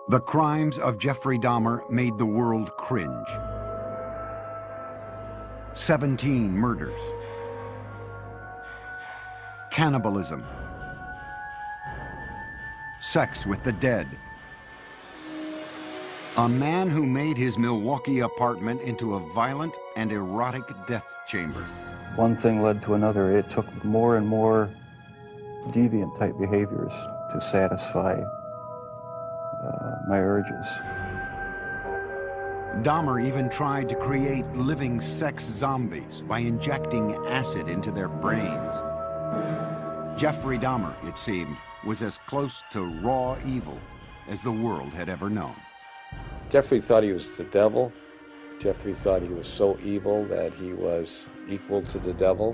The crimes of Jeffrey Dahmer made the world cringe. 17 murders, cannibalism, sex with the dead. A man who made his Milwaukee apartment into a violent and erotic death chamber. One thing led to another. It took more and more deviant type behaviors to satisfy my urges. Dahmer even tried to create living sex zombies by injecting acid into their brains. Jeffrey Dahmer, it seemed, was as close to raw evil as the world had ever known. Jeffrey thought he was the devil. Jeffrey thought he was so evil that he was equal to the devil.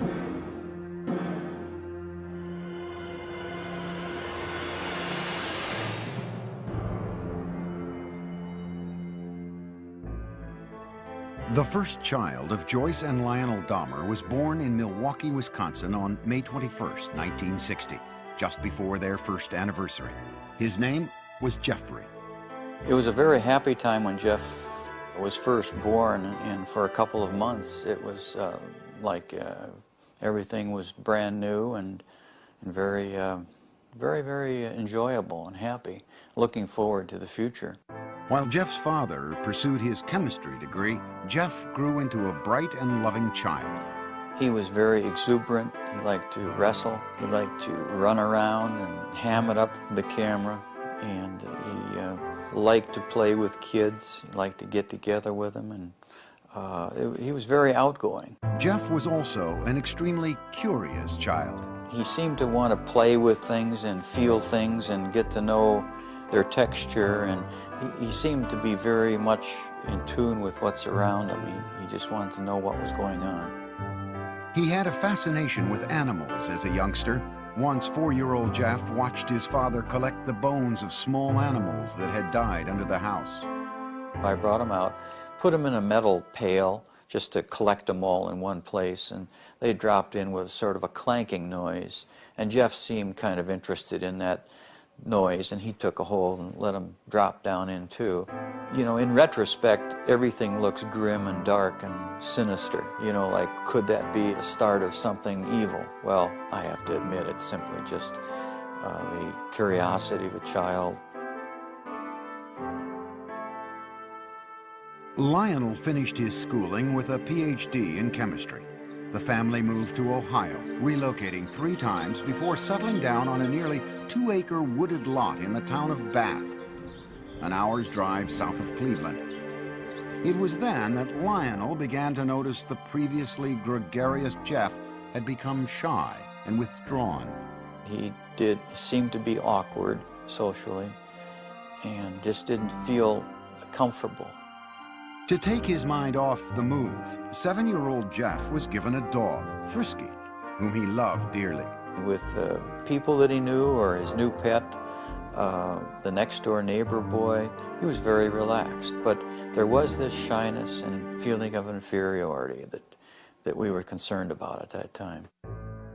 The first child of Joyce and Lionel Dahmer was born in Milwaukee, Wisconsin on May 21st, 1960, just before their first anniversary. His name was Jeffrey. It was a very happy time when Jeff was first born, and for a couple of months it was like everything was brand new and very, very enjoyable and happy, looking forward to the future. While Jeff's father pursued his chemistry degree, Jeff grew into a bright and loving child. He was very exuberant. He liked to wrestle. He liked to run around and ham it up for the camera. And he liked to play with kids. He liked to get together with them. And he was very outgoing. Jeff was also an extremely curious child. He seemed to want to play with things and feel things and get to know their texture, and he seemed to be very much in tune with what's around him. He just wanted to know what was going on. He had a fascination with animals as a youngster. Once, 4-year-old Jeff watched his father collect the bones of small animals that had died under the house. I brought him out, put him in a metal pail just to collect them all in one place, and they dropped in with sort of a clanking noise, and Jeff seemed kind of interested in that noise, and he took a hold and let them drop down in too. You know, in retrospect, everything looks grim and dark and sinister. You know, like, could that be the start of something evil? Well, I have to admit, it's simply just the curiosity of a child. Lionel finished his schooling with a PhD in chemistry. The family moved to Ohio, relocating 3 times before settling down on a nearly 2-acre wooded lot in the town of Bath, an hour's drive south of Cleveland. It was then that Lionel began to notice the previously gregarious Jeff had become shy and withdrawn. He did seem to be awkward socially and just didn't feel comfortable. To take his mind off the move, 7-year-old Jeff was given a dog, Frisky, whom he loved dearly. With people that he knew or his new pet, the next-door neighbor boy, he was very relaxed. But there was this shyness and feeling of inferiority that we were concerned about at that time.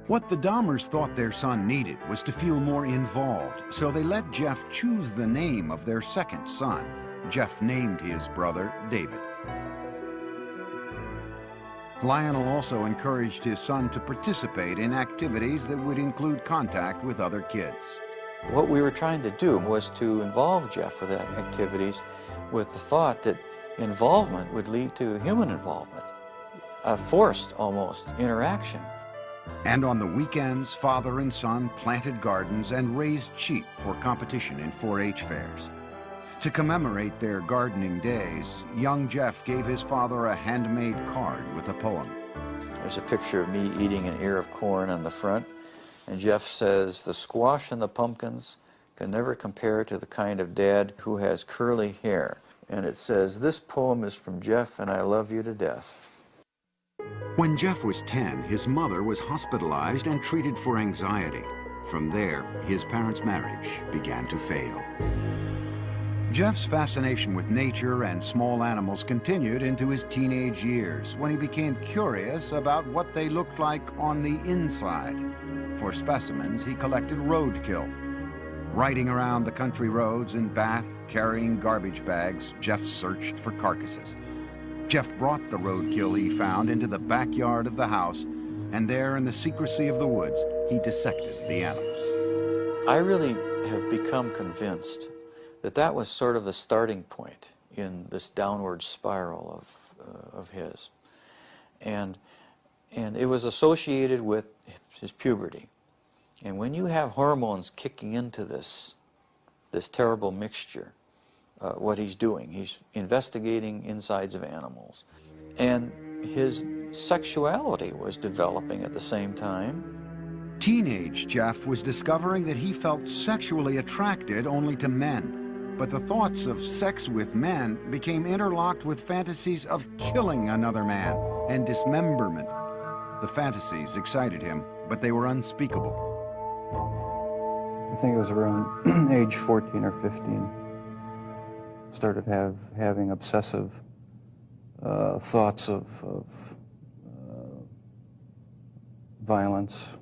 What the Dahmers thought their son needed was to feel more involved, so they let Jeff choose the name of their second son. Jeff named his brother David. Lionel also encouraged his son to participate in activities that would include contact with other kids. What we were trying to do was to involve Jeff with that activities with the thought that involvement would lead to human involvement, a forced, almost, interaction. And on the weekends, father and son planted gardens and raised sheep for competition in 4-H fairs. To commemorate their gardening days, young Jeff gave his father a handmade card with a poem. There's a picture of me eating an ear of corn on the front, and Jeff says, "The squash and the pumpkins can never compare to the kind of dad who has curly hair." And it says, "This poem is from Jeff, and I love you to death." When Jeff was 10, his mother was hospitalized and treated for anxiety. From there, his parents' marriage began to fail. Jeff's fascination with nature and small animals continued into his teenage years, when he became curious about what they looked like on the inside. For specimens, he collected roadkill. Riding around the country roads in Bath, carrying garbage bags, Jeff searched for carcasses. Jeff brought the roadkill he found into the backyard of the house, and there in the secrecy of the woods, he dissected the animals. I really have become convinced that that was sort of the starting point in this downward spiral of his. And it was associated with his puberty. And when you have hormones kicking into this terrible mixture, what he's doing, he's investigating insides of animals. And his sexuality was developing at the same time. Teenage Jeff was discovering that he felt sexually attracted only to men, but the thoughts of sex with men became interlocked with fantasies of killing another man and dismemberment. The fantasies excited him, but they were unspeakable. I think it was around age 14 or 15. Started having obsessive thoughts of violence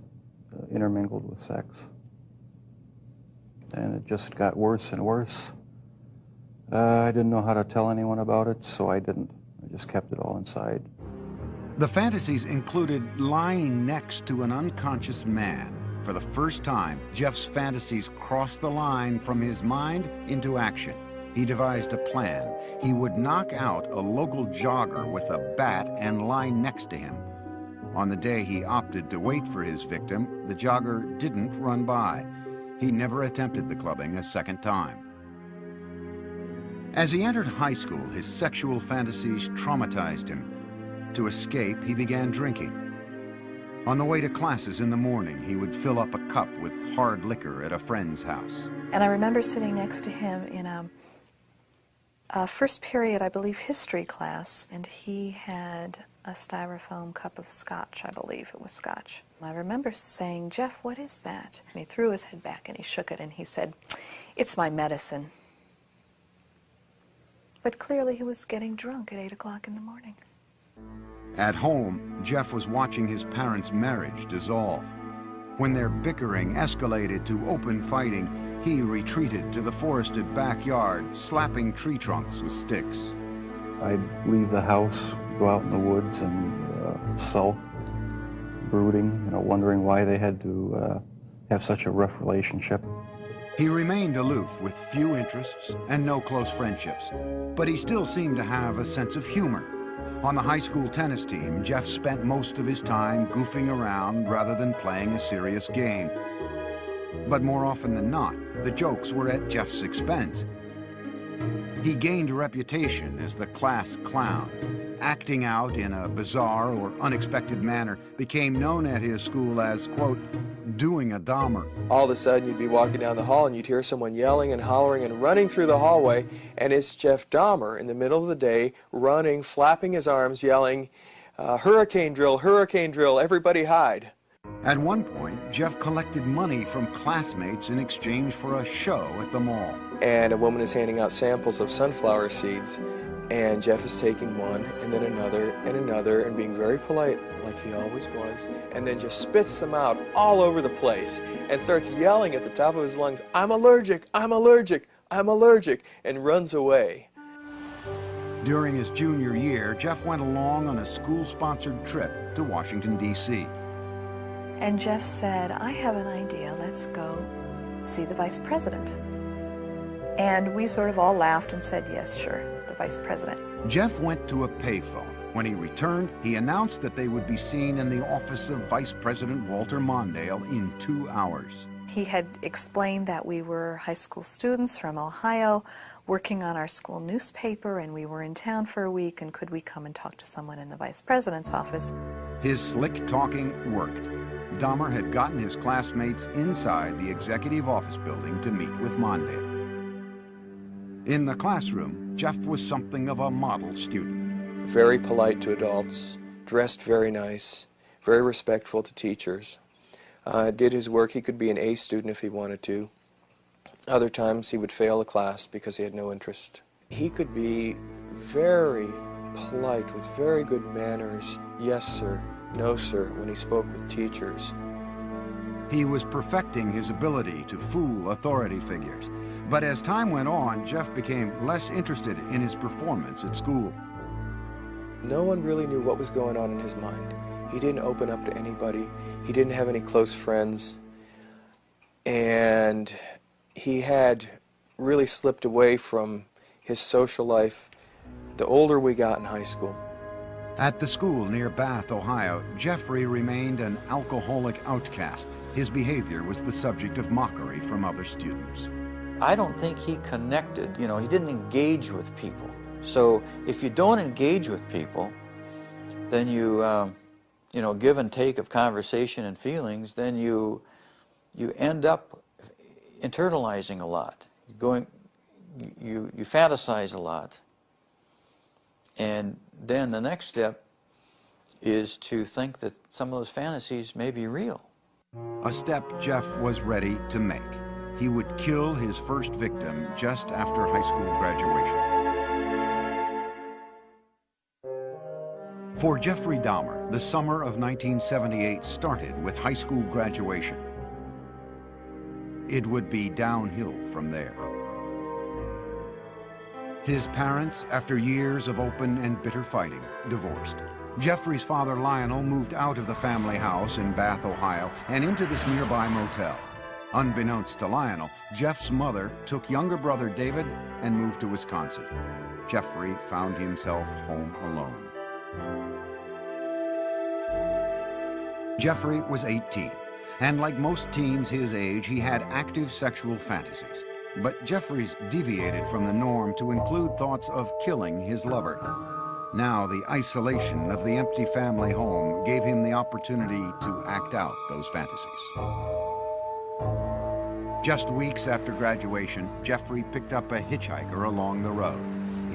intermingled with sex. And it just got worse and worse. I didn't know how to tell anyone about it, so I didn't. I just kept it all inside. The fantasies included lying next to an unconscious man. For the first time, Jeff's fantasies crossed the line from his mind into action. He devised a plan. He would knock out a local jogger with a bat and lie next to him. On the day he opted to wait for his victim, the jogger didn't run by. He never attempted the clubbing a second time. As he entered high school, his sexual fantasies traumatized him. To escape, he began drinking. On the way to classes in the morning, he would fill up a cup with hard liquor at a friend's house. And I remember sitting next to him in a first period, I believe, history class, and he had a styrofoam cup of scotch, I believe it was scotch. I remember saying, "Jeff, what is that?" And he threw his head back and he shook it and he said, "It's my medicine." But clearly he was getting drunk at 8 o'clock in the morning. At home, Jeff was watching his parents' marriage dissolve. When their bickering escalated to open fighting, he retreated to the forested backyard, slapping tree trunks with sticks. I'd leave the house, go out in the woods and sulk, brooding, wondering why they had to have such a rough relationship. He remained aloof with few interests and no close friendships, but he still seemed to have a sense of humor. On the high school tennis team, Jeff spent most of his time goofing around rather than playing a serious game. But more often than not, the jokes were at Jeff's expense. He gained a reputation as the class clown. Acting out in a bizarre or unexpected manner became known at his school as, quote, doing a Dahmer. All of a sudden you'd be walking down the hall and you'd hear someone yelling and hollering and running through the hallway, and it's Jeff Dahmer in the middle of the day, running, flapping his arms, yelling, hurricane drill, everybody hide." At one point, Jeff collected money from classmates in exchange for a show at the mall. And a woman is handing out samples of sunflower seeds, and Jeff is taking one and then another and being very polite like he always was, and then just spits them out all over the place and starts yelling at the top of his lungs, "I'm allergic, I'm allergic, I'm allergic," and runs away. During his junior year, Jeff went along on a school-sponsored trip to Washington, D.C. And Jeff said, "I have an idea, let's go see the vice president." And we sort of all laughed and said, "Yes, sure, the vice president." Jeff went to a payphone. When he returned, he announced that they would be seen in the office of Vice President Walter Mondale in 2 hours. He had explained that we were high school students from Ohio working on our school newspaper, and we were in town for a week, and could we come and talk to someone in the vice president's office? His slick talking worked. Dahmer had gotten his classmates inside the executive office building to meet with Mondale. In the classroom, Jeff was something of a model student. Very polite to adults, dressed very nice, very respectful to teachers. Did his work. He could be an A student if he wanted to. Other times he would fail a class because he had no interest. He could be very polite with very good manners, yes sir, no sir, when he spoke with teachers. He was perfecting his ability to fool authority figures. But as time went on, Jeff became less interested in his performance at school. No one really knew what was going on in his mind. He didn't open up to anybody. He didn't have any close friends. And he had really slipped away from his social life the older we got in high school. At the school near Bath, Ohio, Jeffrey remained an alcoholic outcast. His behavior was the subject of mockery from other students. I don't think he connected, he didn't engage with people. So if you don't engage with people, then you give and take of conversation and feelings, then you end up internalizing a lot. You fantasize a lot. And then the next step is to think that some of those fantasies may be real. A step Jeff was ready to make. He would kill his first victim just after high school graduation. For Jeffrey Dahmer, the summer of 1978 started with high school graduation. It would be downhill from there. His parents, after years of open and bitter fighting, divorced. Jeffrey's father, Lionel, moved out of the family house in Bath, Ohio, and into this nearby motel. Unbeknownst to Lionel, Jeff's mother took younger brother David and moved to Wisconsin. Jeffrey found himself home alone. Jeffrey was 18, and like most teens his age, he had active sexual fantasies. But Jeffrey's deviated from the norm to include thoughts of killing his lover. Now the isolation of the empty family home gave him the opportunity to act out those fantasies. Just weeks after graduation, Jeffrey picked up a hitchhiker along the road.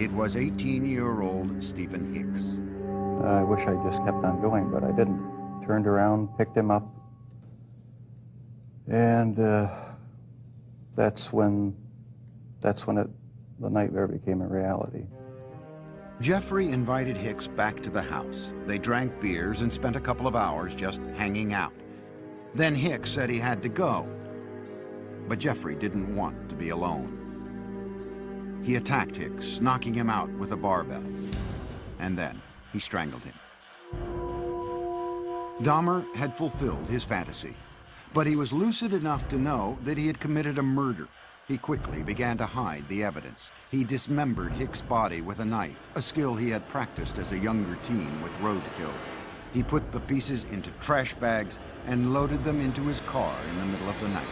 It was 18-year-old Stephen Hicks. I wish I just kept on going, but I didn't. Turned around, picked him up, and that's when the nightmare became a reality. Jeffrey invited Hicks back to the house. They drank beers and spent a couple of hours just hanging out. Then Hicks said he had to go, but Jeffrey didn't want to be alone. He attacked Hicks, knocking him out with a barbell, and then he strangled him. Dahmer had fulfilled his fantasy, but he was lucid enough to know that he had committed a murder. He quickly began to hide the evidence. He dismembered Hicks' body with a knife, a skill he had practiced as a younger teen with roadkill. He put the pieces into trash bags and loaded them into his car in the middle of the night.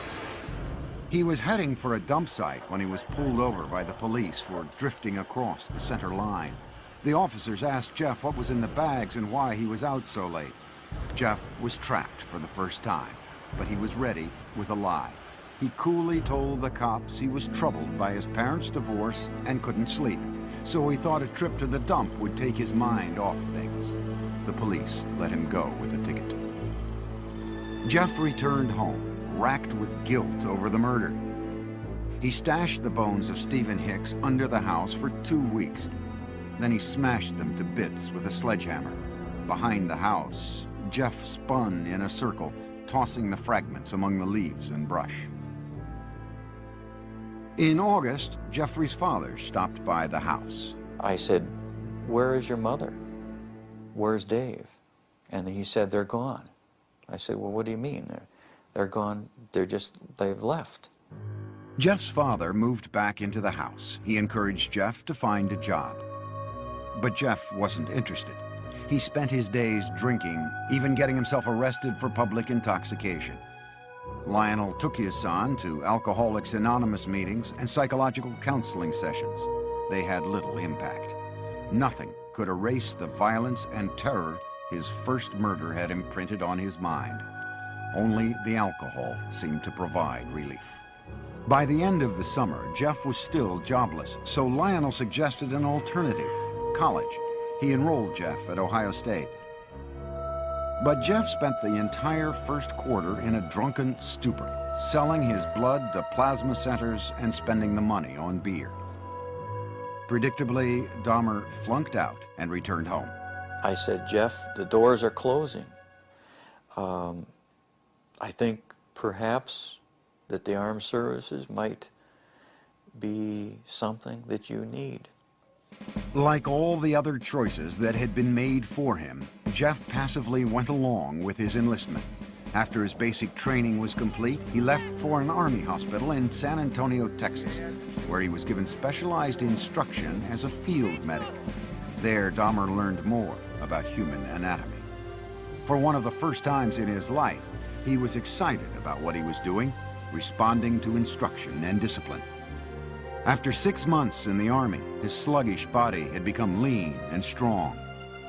He was heading for a dump site when he was pulled over by the police for drifting across the center line. The officers asked Jeff what was in the bags and why he was out so late. Jeff was trapped for the first time, but he was ready with a lie. He coolly told the cops he was troubled by his parents' divorce and couldn't sleep, so he thought a trip to the dump would take his mind off things. The police let him go with a ticket. Jeff returned home, racked with guilt over the murder. He stashed the bones of Stephen Hicks under the house for 2 weeks. Then he smashed them to bits with a sledgehammer. Behind the house, Jeff spun in a circle, tossing the fragments among the leaves and brush. In August, Jeffrey's father stopped by the house. I said, "Where is your mother? Where's Dave?" And he said, "They're gone." I said, "Well, what do you mean? They're gone, they've left." Jeff's father moved back into the house. He encouraged Jeff to find a job. But Jeff wasn't interested. He spent his days drinking, even getting himself arrested for public intoxication. Lionel took his son to Alcoholics Anonymous meetings and psychological counseling sessions. They had little impact. Nothing could erase the violence and terror his first murder had imprinted on his mind. Only the alcohol seemed to provide relief. By the end of the summer, Jeff was still jobless, so Lionel suggested an alternative: college. He enrolled Jeff at Ohio State. But Jeff spent the entire first quarter in a drunken stupor, selling his blood to plasma centers and spending the money on beer. Predictably, Dahmer flunked out and returned home. I said, "Jeff, the doors are closing. I think perhaps that the armed services might be something that you need. Like all the other choices that had been made for him, Jeff passively went along with his enlistment. After his basic training was complete, he left for an army hospital in San Antonio, Texas, where he was given specialized instruction as a field medic. There, Dahmer learned more about human anatomy. For one of the first times in his life, he was excited about what he was doing, responding to instruction and discipline. After 6 months in the Army, his sluggish body had become lean and strong.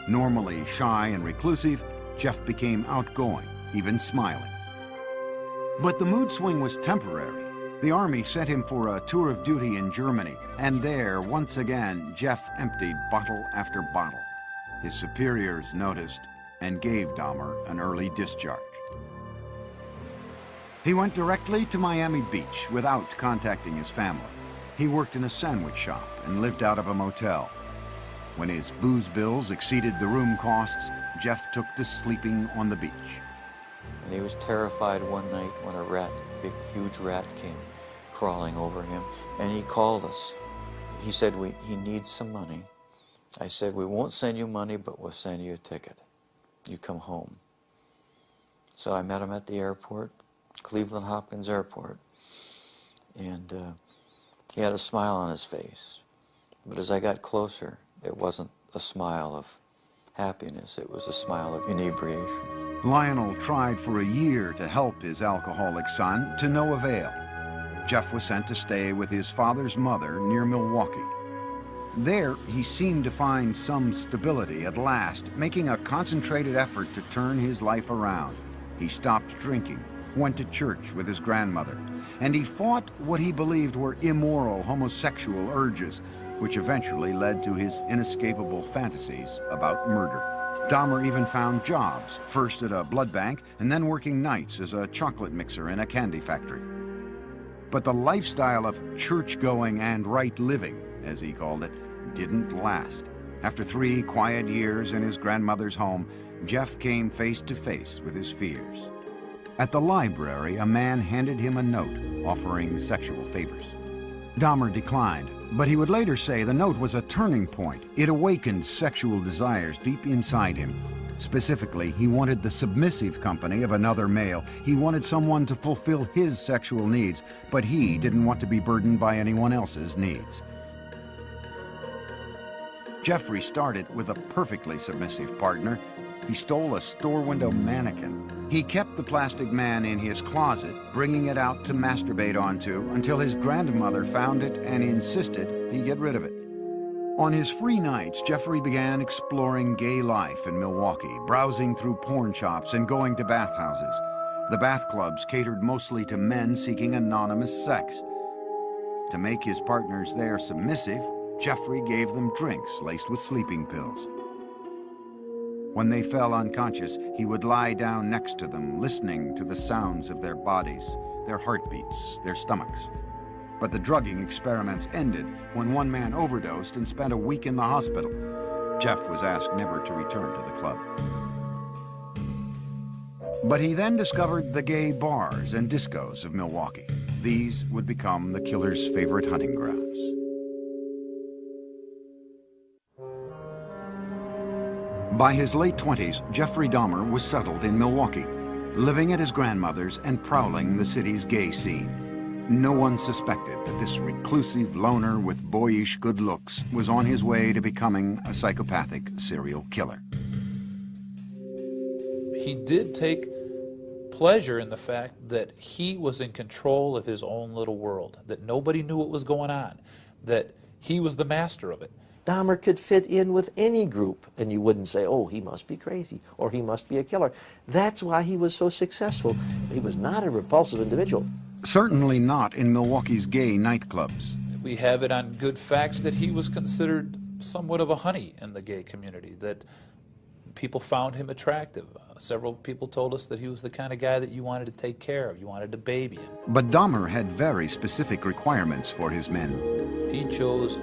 Normally shy and reclusive, Jeff became outgoing, even smiling. But the mood swing was temporary. The Army sent him for a tour of duty in Germany, and there, once again, Jeff emptied bottle after bottle. His superiors noticed and gave Dahmer an early discharge. He went directly to Miami Beach without contacting his family. He worked in a sandwich shop and lived out of a motel. When his booze bills exceeded the room costs, Jeff took to sleeping on the beach. And he was terrified one night when a rat, big, huge rat, came crawling over him, and he called us. He said, he needs some money. I said, we won't send you money, but we'll send you a ticket. You come home. So I met him at the airport, Cleveland Hopkins Airport, and he had a smile on his face. But as I got closer, it wasn't a smile of happiness, it was a smile of inebriation. Lionel tried for a year to help his alcoholic son, to no avail. Jeff was sent to stay with his father's mother near Milwaukee. There, he seemed to find some stability at last, making a concentrated effort to turn his life around. He stopped drinking, went to church with his grandmother, and he fought what he believed were immoral homosexual urges, which eventually led to his inescapable fantasies about murder. Dahmer even found jobs, first at a blood bank and then working nights as a chocolate mixer in a candy factory. But the lifestyle of church-going and right living, as he called it, didn't last. After 3 quiet years in his grandmother's home, Jeff came face to face with his fears. At the library, a man handed him a note offering sexual favors. Dahmer declined, but he would later say the note was a turning point. It awakened sexual desires deep inside him. Specifically, he wanted the submissive company of another male. He wanted someone to fulfill his sexual needs, but he didn't want to be burdened by anyone else's needs. Jeffrey started with a perfectly submissive partner. He stole a store window mannequin. He kept the plastic man in his closet, bringing it out to masturbate onto until his grandmother found it and insisted he get rid of it. On his free nights, Jeffrey began exploring gay life in Milwaukee, browsing through porn shops and going to bathhouses. The bath clubs catered mostly to men seeking anonymous sex. To make his partners there submissive, Jeffrey gave them drinks laced with sleeping pills. When they fell unconscious, he would lie down next to them, listening to the sounds of their bodies, their heartbeats, their stomachs. But the drugging experiments ended when one man overdosed and spent a week in the hospital. Jeff was asked never to return to the club. But he then discovered the gay bars and discos of Milwaukee. These would become the killer's favorite hunting grounds. By his late 20s, Jeffrey Dahmer was settled in Milwaukee, living at his grandmother's and prowling the city's gay scene. No one suspected that this reclusive loner with boyish good looks was on his way to becoming a psychopathic serial killer. He did take pleasure in the fact that he was in control of his own little world, that nobody knew what was going on, that he was the master of it. Dahmer could fit in with any group, and you wouldn't say, oh, he must be crazy, or he must be a killer. That's why he was so successful. He was not a repulsive individual. Certainly not in Milwaukee's gay nightclubs. We have it on good facts that he was considered somewhat of a honey in the gay community, that people found him attractive. Several people told us that he was the kind of guy that you wanted to take care of, you wanted to baby him. But Dahmer had very specific requirements for his men. He chose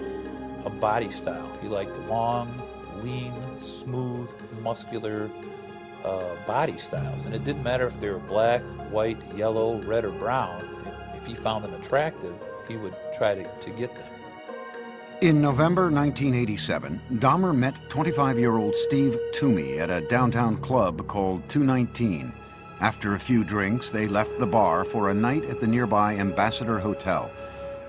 a body style. He liked long, lean, smooth, muscular body styles, and it didn't matter if they were black, white, yellow, red, or brown. If he found them attractive, he would try to get them. In November 1987, Dahmer met 25-year-old Steve Toomey at a downtown club called 219. After a few drinks, they left the bar for a night at the nearby Ambassador Hotel.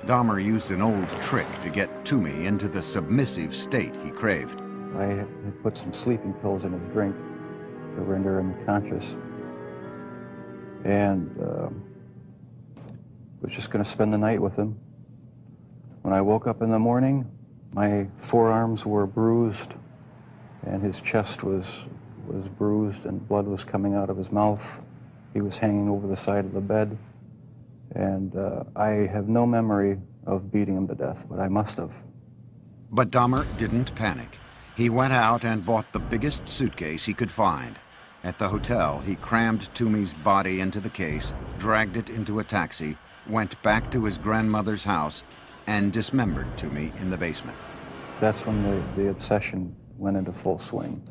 Dahmer used an old trick to get Toomey into the submissive state he craved. I had put some sleeping pills in his drink to render him conscious. And was just going to spend the night with him. When I woke up in the morning, my forearms were bruised, and his chest was bruised, and blood was coming out of his mouth. He was hanging over the side of the bed, and I have no memory of beating him to death, but I must have. But Dahmer didn't panic. He went out and bought the biggest suitcase he could find. At the hotel, he crammed Toomey's body into the case, dragged it into a taxi, went back to his grandmother's house, and dismembered Toomey in the basement. That's when the obsession went into full swing.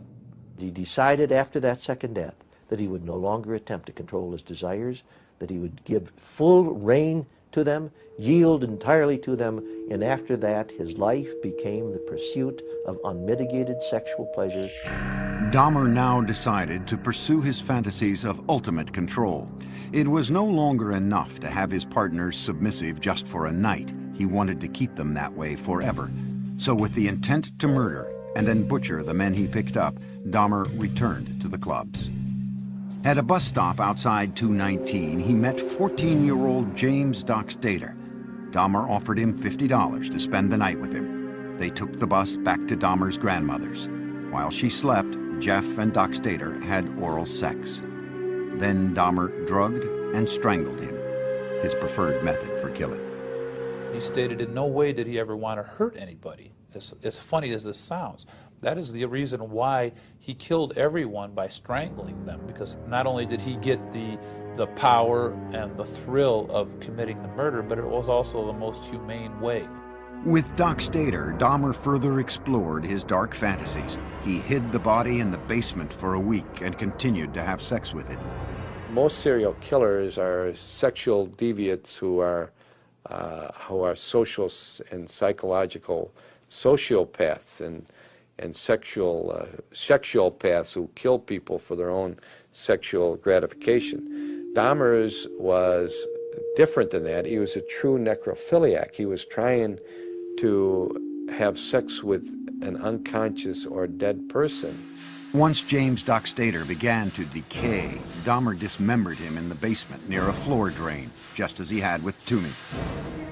He decided after that second death that he would no longer attempt to control his desires, that he would give full rein to them, yield entirely to them, and after that his life became the pursuit of unmitigated sexual pleasure. Dahmer now decided to pursue his fantasies of ultimate control. It was no longer enough to have his partners submissive just for a night. He wanted to keep them that way forever. So with the intent to murder and then butcher the men he picked up, Dahmer returned to the clubs. At a bus stop outside 219, he met 14-year-old James Dockstader. Dahmer offered him $50 to spend the night with him. They took the bus back to Dahmer's grandmother's. While she slept, Jeff and Dockstader had oral sex. Then Dahmer drugged and strangled him, his preferred method for killing. He stated in no way did he ever want to hurt anybody. As funny as this sounds, that is the reason why he killed everyone by strangling them, because not only did he get the power and the thrill of committing the murder, but it was also the most humane way. With Dockstader, Dahmer further explored his dark fantasies. He hid the body in the basement for a week and continued to have sex with it. Most serial killers are sexual deviants who are social and psychological sociopaths and sexual-paths who kill people for their own sexual gratification. Dahmer's was different than that. He was a true necrophiliac. He was trying to have sex with an unconscious or dead person. Once James Dockstader began to decay, Dahmer dismembered him in the basement near a floor drain, just as he had with Toomey.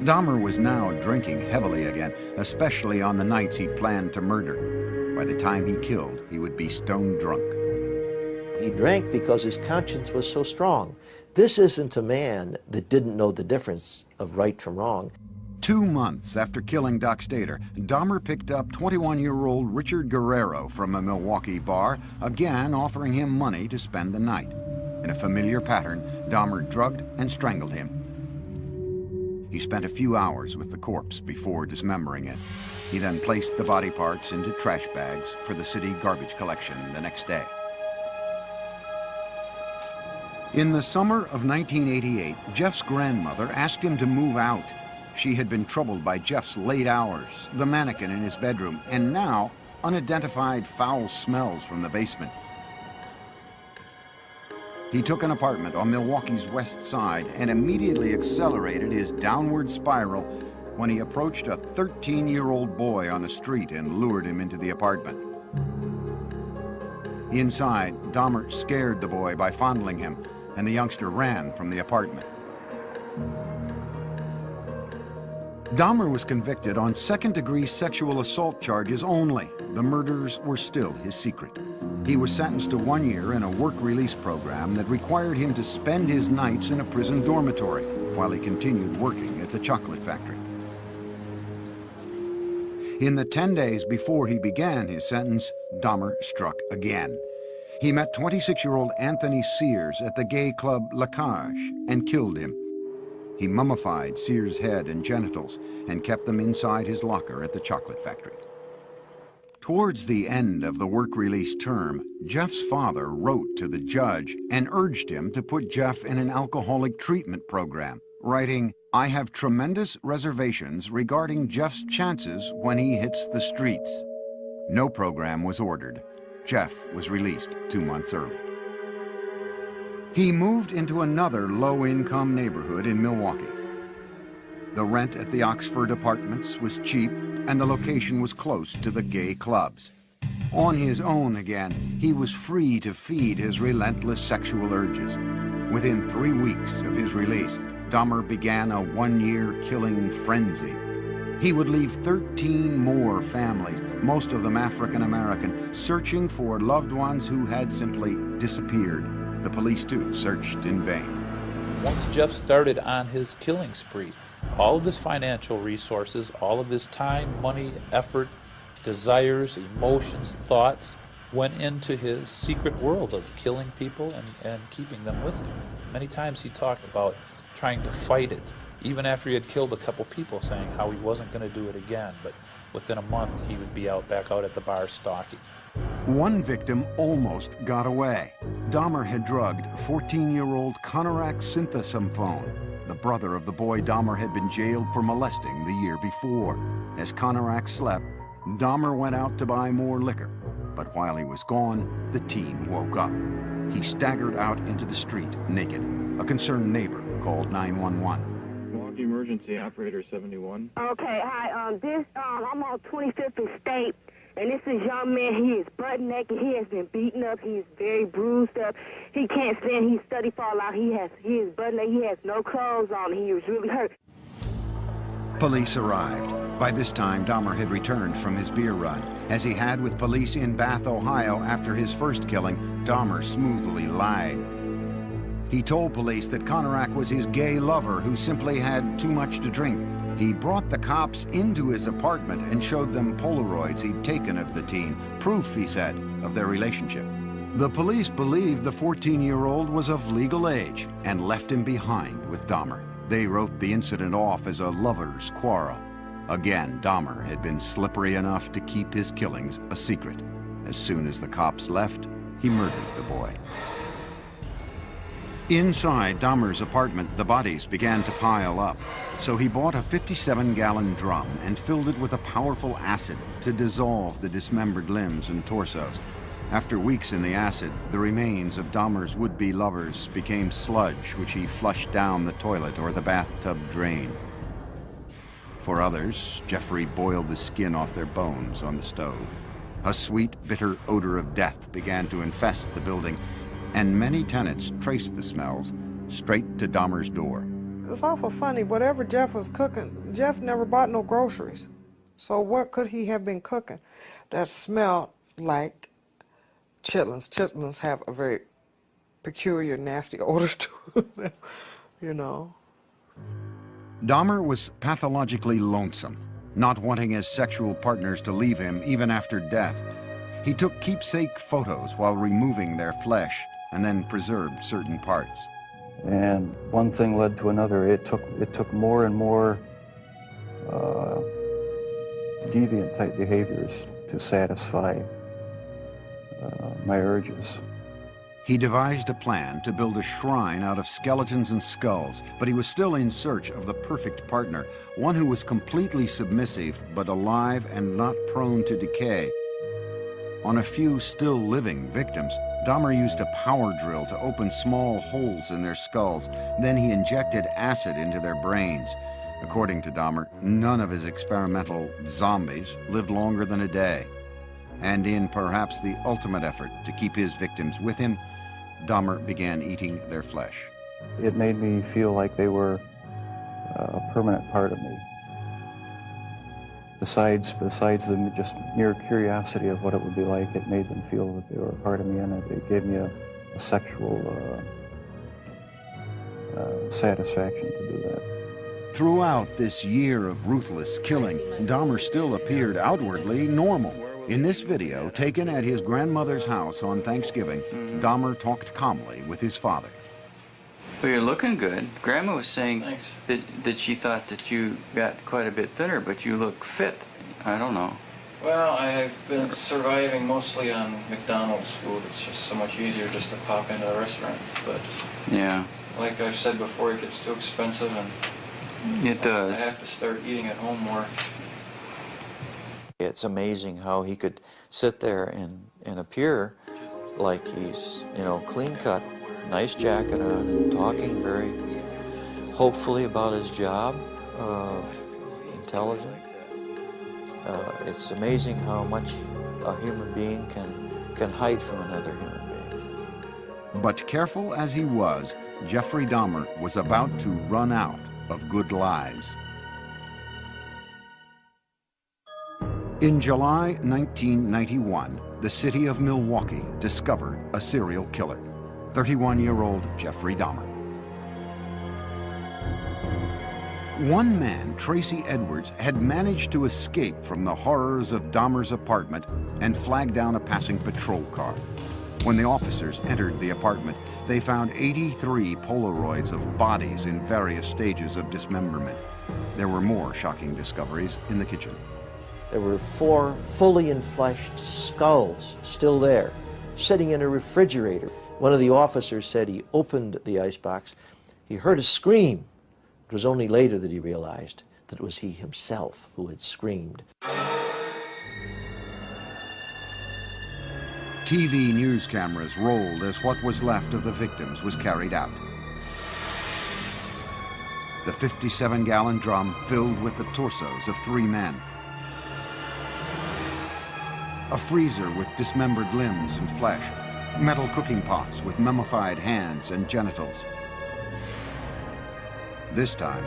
Dahmer was now drinking heavily again, especially on the nights he planned to murder. By the time he killed, he would be stone drunk. He drank because his conscience was so strong. This isn't a man that didn't know the difference of right from wrong. 2 months after killing Dockstader, Dahmer picked up 21-year-old Richard Guerrero from a Milwaukee bar, again offering him money to spend the night. In a familiar pattern, Dahmer drugged and strangled him. He spent a few hours with the corpse before dismembering it. He then placed the body parts into trash bags for the city garbage collection the next day. In the summer of 1988, Jeff's grandmother asked him to move out. She had been troubled by Jeff's late hours, the mannequin in his bedroom, and now unidentified foul smells from the basement. He took an apartment on Milwaukee's west side and immediately accelerated his downward spiral when he approached a 13-year-old boy on the street and lured him into the apartment. Inside, Dahmer scared the boy by fondling him, and the youngster ran from the apartment. Dahmer was convicted on second-degree sexual assault charges only. The murders were still his secret. He was sentenced to 1 year in a work release program that required him to spend his nights in a prison dormitory while he continued working at the chocolate factory. In the 10 days before he began his sentence, Dahmer struck again. He met 26-year-old Anthony Sears at the gay club La Cage and killed him. He mummified Sears' head and genitals and kept them inside his locker at the chocolate factory. Towards the end of the work release term, Jeff's father wrote to the judge and urged him to put Jeff in an alcoholic treatment program, writing, "I have tremendous reservations regarding Jeff's chances when he hits the streets." No program was ordered. Jeff was released 2 months early. He moved into another low-income neighborhood in Milwaukee. The rent at the Oxford Apartments was cheap, and the location was close to the gay clubs. On his own again, he was free to feed his relentless sexual urges. Within 3 weeks of his release, Dahmer began a 1-year killing frenzy. He would leave 13 more families, most of them African American, searching for loved ones who had simply disappeared. The police, too, searched in vain. Once Jeff started on his killing spree, all of his financial resources, all of his time, money, effort, desires, emotions, thoughts went into his secret world of killing people and keeping them with him. Many times he talked about trying to fight it, even after he had killed a couple people, saying how he wasn't going to do it again, but within a month he would be back out at the bar stalking. One victim almost got away. Dahmer had drugged 14-year-old Konorak Synthesomphone, the brother of the boy Dahmer had been jailed for molesting the year before. As Konorak slept, Dahmer went out to buy more liquor. But while he was gone, the teen woke up. He staggered out into the street naked. A concerned neighbor called 911. Milwaukee Emergency Operator 71. Okay, hi. I'm on 25th and State, and this is a young man. He is butt naked. He has been beaten up. He is very bruised up. He can't stand. He's study fall out. He is butt naked. He has no clothes on. He was really hurt. Police arrived. By this time, Dahmer had returned from his beer run. As he had with police in Bath, Ohio after his first killing, Dahmer smoothly lied. He told police that Konorak was his gay lover who simply had too much to drink. He brought the cops into his apartment and showed them Polaroids he'd taken of the teen, proof, he said, of their relationship. The police believed the 14-year-old was of legal age and left him behind with Dahmer. They wrote the incident off as a lover's quarrel. Again, Dahmer had been slippery enough to keep his killings a secret. As soon as the cops left, he murdered the boy. Inside Dahmer's apartment, the bodies began to pile up. So he bought a 57-gallon drum and filled it with a powerful acid to dissolve the dismembered limbs and torsos. After weeks in the acid, the remains of Dahmer's would-be lovers became sludge, which he flushed down the toilet or the bathtub drain. For others, Jeffrey boiled the skin off their bones on the stove. A sweet, bitter odor of death began to infest the building, and many tenants traced the smells straight to Dahmer's door. It's awful funny. Whatever Jeff was cooking, Jeff never bought no groceries. So what could he have been cooking that smelled like chitlins? Chitlins have a very peculiar, nasty odor to them, you know. Dahmer was pathologically lonesome, not wanting his sexual partners to leave him even after death. He took keepsake photos while removing their flesh and then preserved certain parts. And one thing led to another. It took more and more deviant type behaviors to satisfy my urges. He devised a plan to build a shrine out of skeletons and skulls, but he was still in search of the perfect partner, one who was completely submissive but alive and not prone to decay. On a few still living victims, Dahmer used a power drill to open small holes in their skulls. Then he injected acid into their brains. According to Dahmer, none of his experimental zombies lived longer than a day. And in perhaps the ultimate effort to keep his victims with him, Dahmer began eating their flesh. It made me feel like they were a permanent part of me. Besides the just mere curiosity of what it would be like, it made them feel that they were a part of me, and it gave me a sexual satisfaction to do that. Throughout this year of ruthless killing, Dahmer still appeared outwardly normal. In this video, taken at his grandmother's house on Thanksgiving, Dahmer talked calmly with his father. Well, you're looking good. Grandma was saying that she thought that you got quite a bit thinner, but you look fit. I don't know. Well, I've been surviving mostly on McDonald's food. It's just so much easier just to pop into a restaurant. But yeah, like I've said before, it gets too expensive, and it does. I have to start eating at home more. It's amazing how he could sit there and appear like he's, you know, clean cut, nice jacket on, and talking very hopefully about his job, intelligent. It's amazing how much a human being can hide from another human being. But careful as he was, Jeffrey Dahmer was about to run out of good lies. In July 1991, the city of Milwaukee discovered a serial killer, 31-year-old Jeffrey Dahmer. One man, Tracy Edwards, had managed to escape from the horrors of Dahmer's apartment and flag down a passing patrol car. When the officers entered the apartment, they found 83 Polaroids of bodies in various stages of dismemberment. There were more shocking discoveries in the kitchen. There were 4 fully enfleshed skulls still there, sitting in a refrigerator. One of the officers said he opened the icebox. He heard a scream. It was only later that he realized that it was he himself who had screamed. TV news cameras rolled as what was left of the victims was carried out. The 57-gallon drum filled with the torsos of 3 men. A freezer with dismembered limbs and flesh. Metal cooking pots with mummified hands and genitals. This time,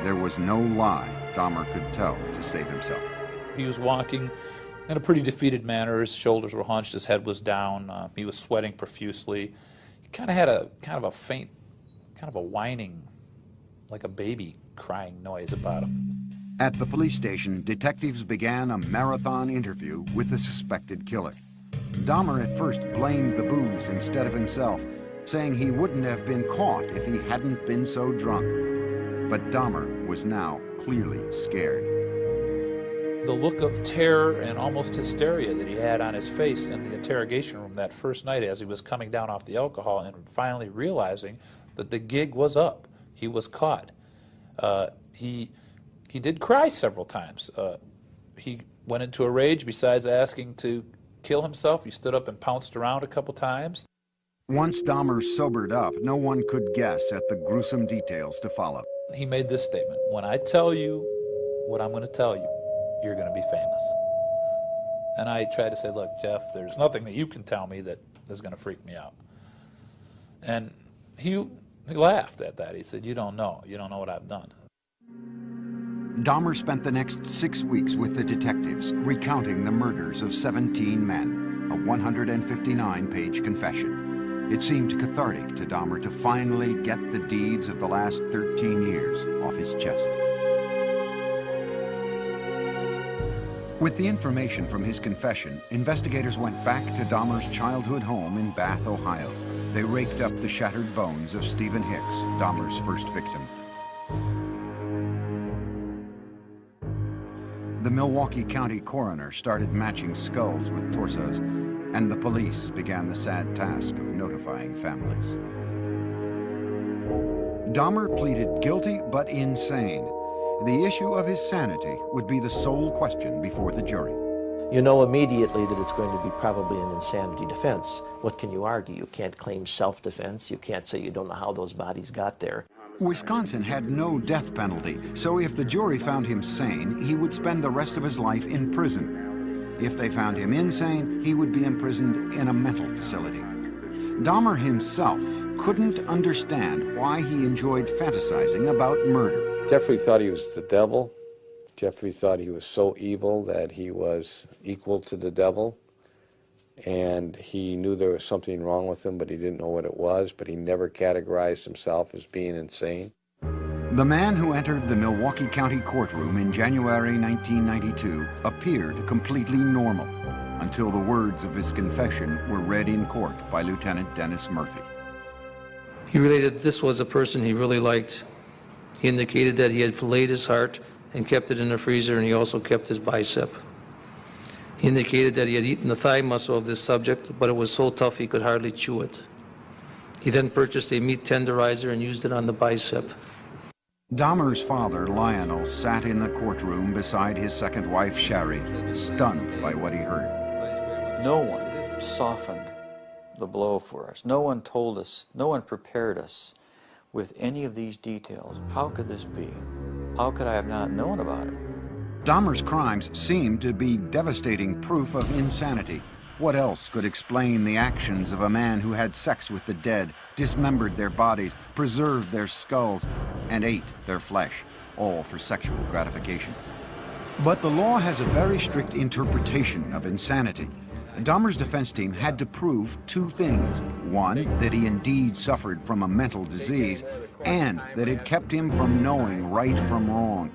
there was no lie Dahmer could tell to save himself. He was walking in a pretty defeated manner. His shoulders were hunched, his head was down, he was sweating profusely. He kind of had a faint, kind of a whining, like a baby crying noise about him. At the police station, detectives began a marathon interview with the suspected killer. Dahmer at first blamed the booze instead of himself, saying he wouldn't have been caught if he hadn't been so drunk. But Dahmer was now clearly scared. The look of terror and almost hysteria that he had on his face in the interrogation room that first night as he was coming down off the alcohol and finally realizing that the gig was up. He was caught. He did cry several times. He went into a rage. Besides asking to kill himself, he stood up and pounced around a couple times. Once Dahmer sobered up, no one could guess at the gruesome details to follow. He made this statement: when I tell you what I'm going to tell you, you're going to be famous. And I tried to say, look, Jeff, there's nothing that you can tell me that is going to freak me out. And he laughed at that. He said, you don't know what I've done. Dahmer spent the next 6 weeks with the detectives, recounting the murders of 17 men, a 159-page confession. It seemed cathartic to Dahmer to finally get the deeds of the last 13 years off his chest. With the information from his confession, investigators went back to Dahmer's childhood home in Bath, Ohio. They raked up the shattered bones of Stephen Hicks, Dahmer's first victim. The Milwaukee County coroner started matching skulls with torsos, and the police began the sad task of notifying families. Dahmer pleaded guilty but insane. The issue of his sanity would be the sole question before the jury. You know immediately that it's going to be probably an insanity defense. What can you argue? You can't claim self-defense. You can't say you don't know how those bodies got there. Wisconsin had no death penalty, so if the jury found him sane, he would spend the rest of his life in prison. If they found him insane, he would be imprisoned in a mental facility. Dahmer himself couldn't understand why he enjoyed fantasizing about murder. Jeffrey thought he was the devil. Jeffrey thought he was so evil that he was equal to the devil. And he knew there was something wrong with him, but he didn't know what it was, but he never categorized himself as being insane. The man who entered the Milwaukee County courtroom in January 1992 appeared completely normal until the words of his confession were read in court by Lieutenant Dennis Murphy. He related this was a person he really liked. He indicated that he had filleted his heart and kept it in the freezer, and he also kept his bicep. He indicated that he had eaten the thigh muscle of this subject, but it was so tough he could hardly chew it. He then purchased a meat tenderizer and used it on the bicep. Dahmer's father, Lionel, sat in the courtroom beside his second wife, Sherry, stunned by what he heard. No one softened the blow for us. No one told us, no one prepared us with any of these details. How could this be? How could I have not known about it? Dahmer's crimes seemed to be devastating proof of insanity. What else could explain the actions of a man who had sex with the dead, dismembered their bodies, preserved their skulls, and ate their flesh, all for sexual gratification? But the law has a very strict interpretation of insanity. Dahmer's defense team had to prove two things. One, that he indeed suffered from a mental disease, and that it kept him from knowing right from wrong.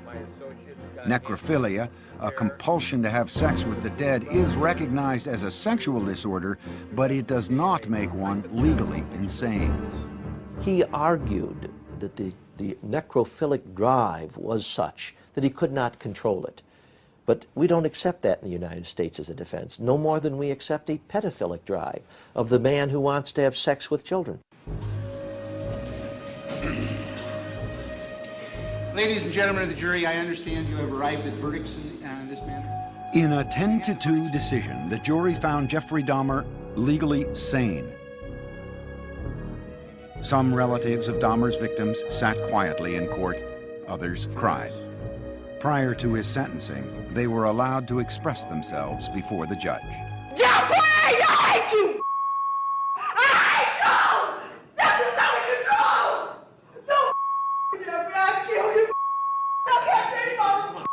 Necrophilia, a compulsion to have sex with the dead, is recognized as a sexual disorder, but it does not make one legally insane. He argued that the necrophilic drive was such that he could not control it. But we don't accept that in the United States as a defense, no more than we accept a pedophilic drive of the man who wants to have sex with children. Ladies and gentlemen of the jury, I understand you have arrived at verdicts in this manner. In a 10-2 decision, the jury found Jeffrey Dahmer legally sane. Some relatives of Dahmer's victims sat quietly in court, others cried. Prior to his sentencing, they were allowed to express themselves before the judge. Jeffrey, I hate you! I hate you! Nothing's under control! Don't Jeffrey, I'll kill you! I'll get you, mother!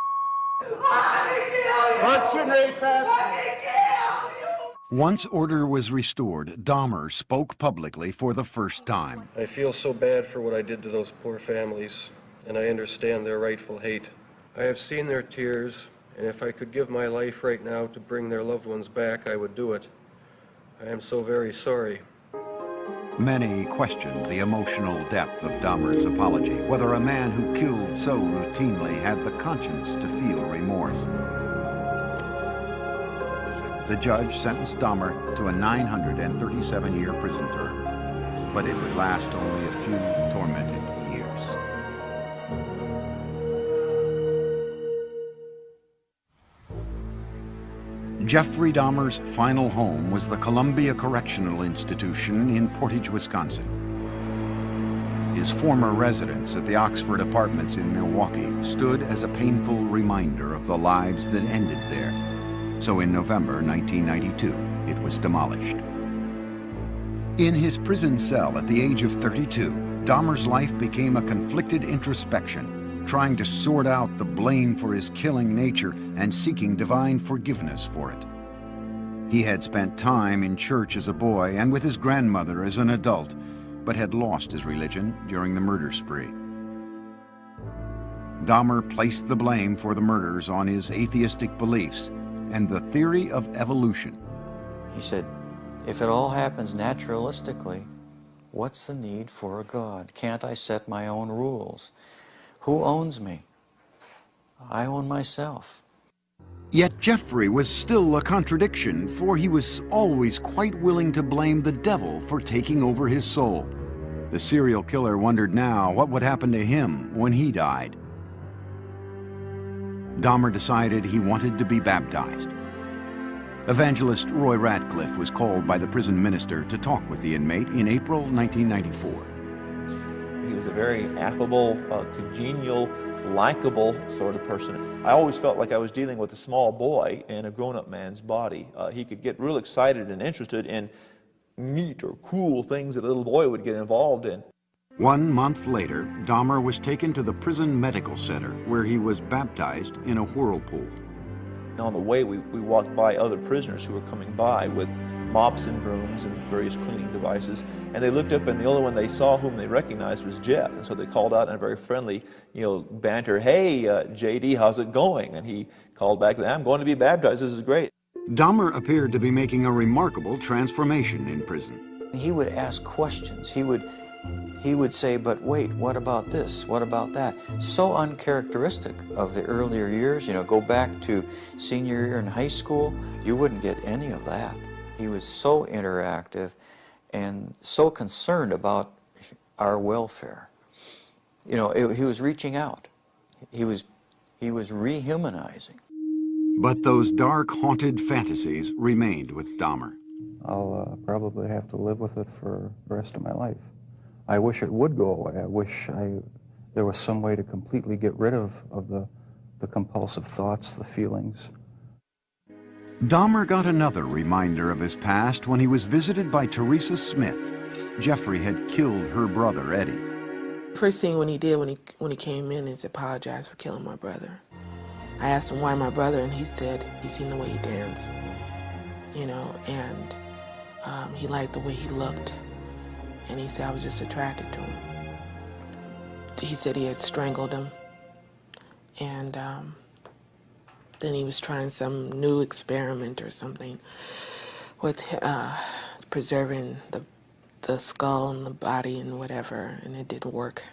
I kill you! What's your name, fast? I kill you! Once order was restored, Dahmer spoke publicly for the first time. I feel so bad for what I did to those poor families, and I understand their rightful hate. I have seen their tears, and if I could give my life right now to bring their loved ones back, I would do it. I am so very sorry. Many questioned the emotional depth of Dahmer's apology, whether a man who killed so routinely had the conscience to feel remorse. The judge sentenced Dahmer to a 937-year prison term, but it would last only a few tormented years. Jeffrey Dahmer's final home was the Columbia Correctional Institution in Portage, Wisconsin. His former residence at the Oxford Apartments in Milwaukee stood as a painful reminder of the lives that ended there. So in November 1992, it was demolished. In his prison cell at the age of 32, Dahmer's life became a conflicted introspection, trying to sort out the blame for his killing nature and seeking divine forgiveness for it. He had spent time in church as a boy and with his grandmother as an adult, but had lost his religion during the murder spree. Dahmer placed the blame for the murders on his atheistic beliefs and the theory of evolution. He said, if it all happens naturalistically, what's the need for a God? Can't I set my own rules? Who owns me? I own myself. Yet Jeffrey was still a contradiction, for he was always quite willing to blame the devil for taking over his soul. The serial killer wondered now what would happen to him when he died. Dahmer decided he wanted to be baptized. Evangelist Roy Ratcliffe was called by the prison minister to talk with the inmate in April 1994. He was a very affable, congenial, likable sort of person. I always felt like I was dealing with a small boy in a grown-up man's body. He could get real excited and interested in neat or cool things that a little boy would get involved in. 1 month later, Dahmer was taken to the prison medical center, where he was baptized in a whirlpool. On the way, we walked by other prisoners who were coming by with mops and brooms and various cleaning devices, and they looked up, and the only one they saw whom they recognized was Jeff, and so they called out in a very friendly, banter, "Hey, JD, how's it going?" And he called back, "I'm going to be baptized, this is great." Dahmer appeared to be making a remarkable transformation in prison. He would ask questions. He he would say, but wait, what about this? What about that? So uncharacteristic of the earlier years. You know, go back to senior year in high school, you wouldn't get any of that. He was so interactive and so concerned about our welfare. You know, he was reaching out. He was rehumanizing. But those dark, haunted fantasies remained with Dahmer. I'll probably have to live with it for the rest of my life. I wish it would go away. I wish there was some way to completely get rid of the compulsive thoughts, the feelings. Dahmer got another reminder of his past when he was visited by Teresa Smith. Jeffrey had killed her brother, Eddie. First thing when he did when he came in is apologize for killing my brother. I asked him why my brother, and he said he seen the way he danced, you know, and he liked the way he looked, and he said I was just attracted to him. He said he had strangled him, and then he was trying some new experiment or something with preserving the skull and the body and whatever, and it didn't work.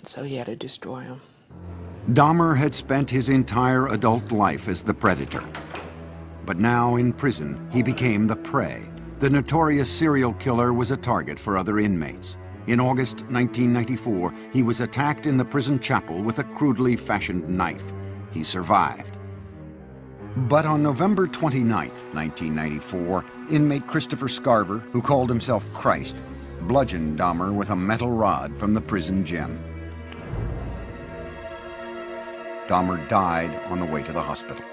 So he had to destroy him. Dahmer had spent his entire adult life as the predator. But now in prison, he became the prey. The notorious serial killer was a target for other inmates. In August 1994, he was attacked in the prison chapel with a crudely fashioned knife. He survived. But on November 29, 1994, inmate Christopher Scarver, who called himself Christ, bludgeoned Dahmer with a metal rod from the prison gym. Dahmer died on the way to the hospital.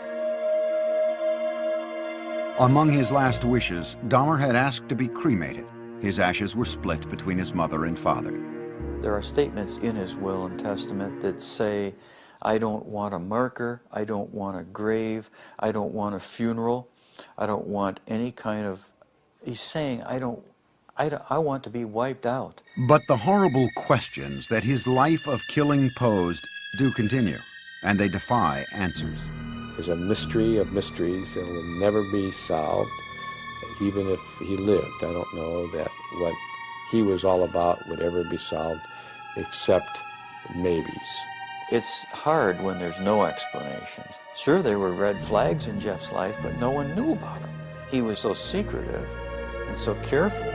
Among his last wishes, Dahmer had asked to be cremated. His ashes were split between his mother and father. There are statements in his will and testament that say, I don't want a marker, I don't want a grave, I don't want a funeral, I don't want any kind of... He's saying, I want to be wiped out. But the horrible questions that his life of killing posed do continue, and they defy answers. There's a mystery of mysteries that will never be solved, even if he lived. I don't know that what he was all about would ever be solved, except maybes. It's hard when there's no explanations. Sure, there were red flags in Jeff's life, but no one knew about him. He was so secretive and so careful.